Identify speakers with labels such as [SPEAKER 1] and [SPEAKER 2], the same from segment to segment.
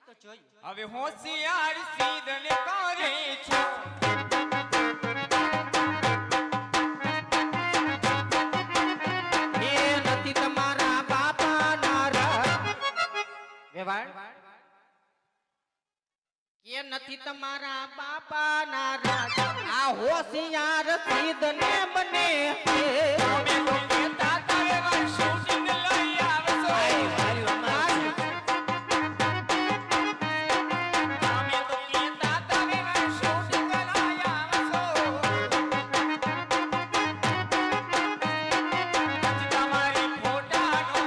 [SPEAKER 1] તો જોયું.
[SPEAKER 2] હવે હોશિયાર સીધને કરે છો
[SPEAKER 1] એ નથી તમારા બાપાના રાજ વેવાણ કે નથી તમારા બાપાના રાજ આ હોશિયાર સીધને બને
[SPEAKER 2] અમે તો કહેતા તા એવા શૂટિંગ લઈ આવશો અમે તો કહેતા તા એવા શૂટિંગ લઈ આવશો તમારી ફોટાનો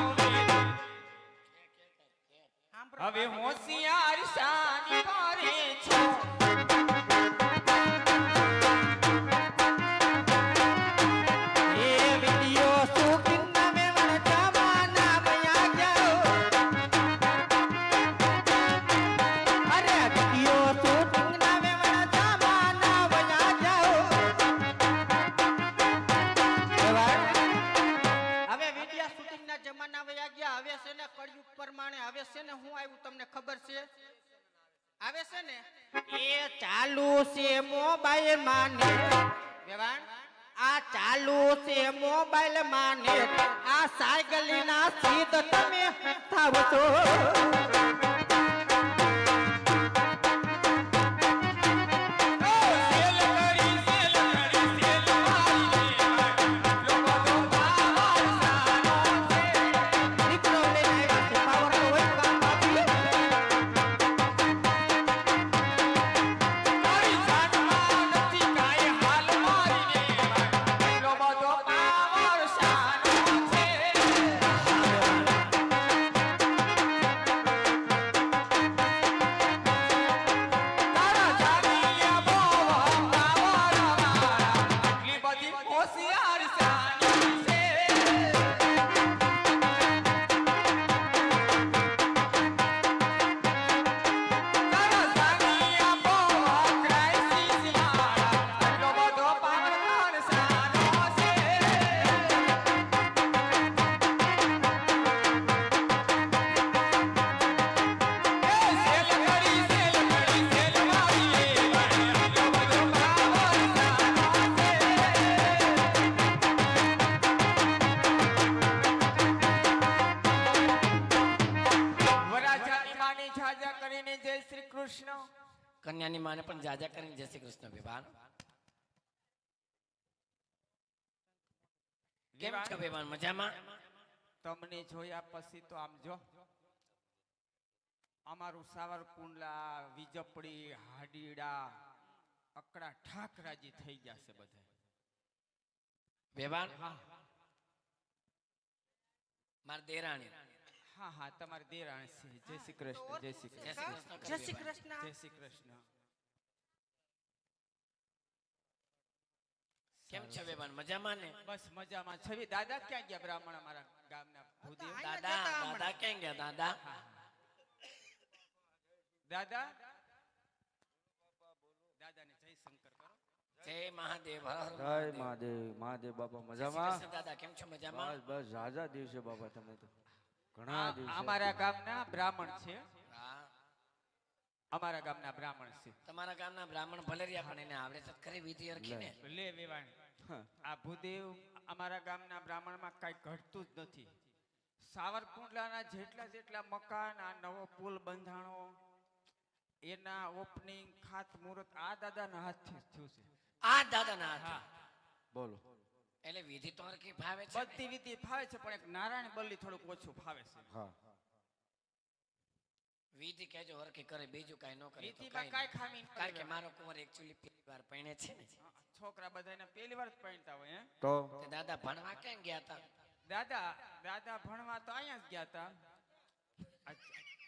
[SPEAKER 2] હવે હોશિયાર શાની કરે છો
[SPEAKER 1] એ વિડિયો શૂટિંગ ના વેવાણ જમાના વયા જાઓ અરે વિડિયો શૂટિંગ ના વેવાણ જમાના વયા જાઓ વેવાણ હવે વિડિયો શૂટિંગ ના જમાના વયા ગયા હવે છે ને કળયુગ પ્રમાણે હવે છે ને હું આવ્યું તમને ખબર છે આવે છે ને એ ચાલુ છે મોબાઈલ માં ને વેવાણ આ ચાલુ છે મોબાઈલ માં ને આ સાયકલી ના સીધ તમે થાવ છો દીકરો લઈને આવ્યા છે પાવર તો હોય કામ બાપી
[SPEAKER 3] કન્યાની માને પણ જાજા કરીને જય શ્રી કૃષ્ણ બેબાન કેમ છો બેબાન મજામાં
[SPEAKER 2] તમને જોયા પછી તો આમ જો અમારું સાવરકુંડલા વિજપડી હાડીડા અકડા ઠાકરાજી થઈ ગયા છે બધા
[SPEAKER 3] બેબાન માર દેરાણી
[SPEAKER 2] હા હા તમારી દેરાણી છે જય શ્રી કૃષ્ણ જય શ્રી કૃષ્ણ
[SPEAKER 1] જય શ્રી કૃષ્ણ
[SPEAKER 2] જય શ્રી કૃષ્ણ
[SPEAKER 3] કેમ છો બેબાન મજામાં ને
[SPEAKER 2] બસ મજામાં છવી દાદા ક્યાં ગયા બ્રાહ્મણ અમારા ગામના ભૂદેવ
[SPEAKER 3] દાદા દાદા ક્યાં ગયા દાદા
[SPEAKER 2] દાદા દાદાને જય શંકર કરો
[SPEAKER 3] જય મહાદેવ હર હર
[SPEAKER 4] જય મહાદેવ મહાદેવ બાપા
[SPEAKER 3] જય
[SPEAKER 4] મજામાં
[SPEAKER 3] શ્રી કૃષ્ણ દાદા કેમ છો મજામાં
[SPEAKER 4] બસ બસ ઝાઝા દિવસે બાપા તમે તો ઘણા દિવસે
[SPEAKER 2] અમારા ગામના બ્રાહ્મણ છે
[SPEAKER 3] હા
[SPEAKER 2] અમારા ગામના બ્રાહ્મણ છે
[SPEAKER 3] તમારા ગામના બ્રાહ્મણ ભલેરિયા પણ એને આવડે તો ખરી વિધિ અરખીને
[SPEAKER 2] લે વેવાણ આ ભૂદેવ અમારા ગામના બ્રાહ્મણમાં કાંઈ ઘટતું જ નથી સાવરકુંડલાના જેટલા જેટલા મકાન આ નવો પુલ બંધાણો એના ઓપનિંગ ખાત મુહૂર્ત આ દાદાના હાથથી થયું છે
[SPEAKER 3] આ દાદાના હાથે
[SPEAKER 4] બોલો
[SPEAKER 3] એટલે વિધિ તો હરખી ફાવે છે ને?
[SPEAKER 2] બધી વિધિ ફાવે છે પણ એક નારાયણ બલ્લી થોડુંક ઓછું ફાવે છે
[SPEAKER 4] હા
[SPEAKER 3] વિધિ કહેજો હરખી કરે બીજું કાંઈ ન કરે તો
[SPEAKER 2] વિધિમાં
[SPEAKER 3] કાંઈ
[SPEAKER 2] કાંઈ ખામી
[SPEAKER 3] નહીં. કારણ કે મારો કુંવર એકચ્યુઅલી પહેલી વાર પરણે છે ને
[SPEAKER 2] છોકરા બધાને પહેલી વાર જ પરણતા હોય હે
[SPEAKER 4] તો
[SPEAKER 3] તે દાદા ભણવા કેમ ગયા હતા
[SPEAKER 2] દાદા દાદા ભણવા તો અહીંયા જ ગયા હતા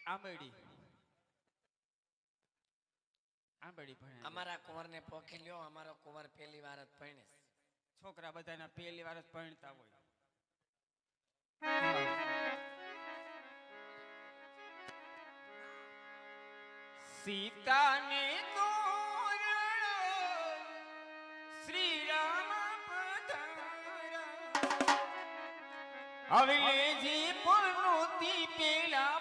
[SPEAKER 2] આંબેડી ભણ્યા
[SPEAKER 3] અમારા કુંવરને પોખી લ્યો અમારો કુંવર પહેલી વાર જ પરણે છે.
[SPEAKER 2] છોકરા બધાના પહેલી વાર જ પરણતા હોય સીતાને તોરણ શ્રી રામ પધારા હવે લેજી પૂર્ણુતિ પેલા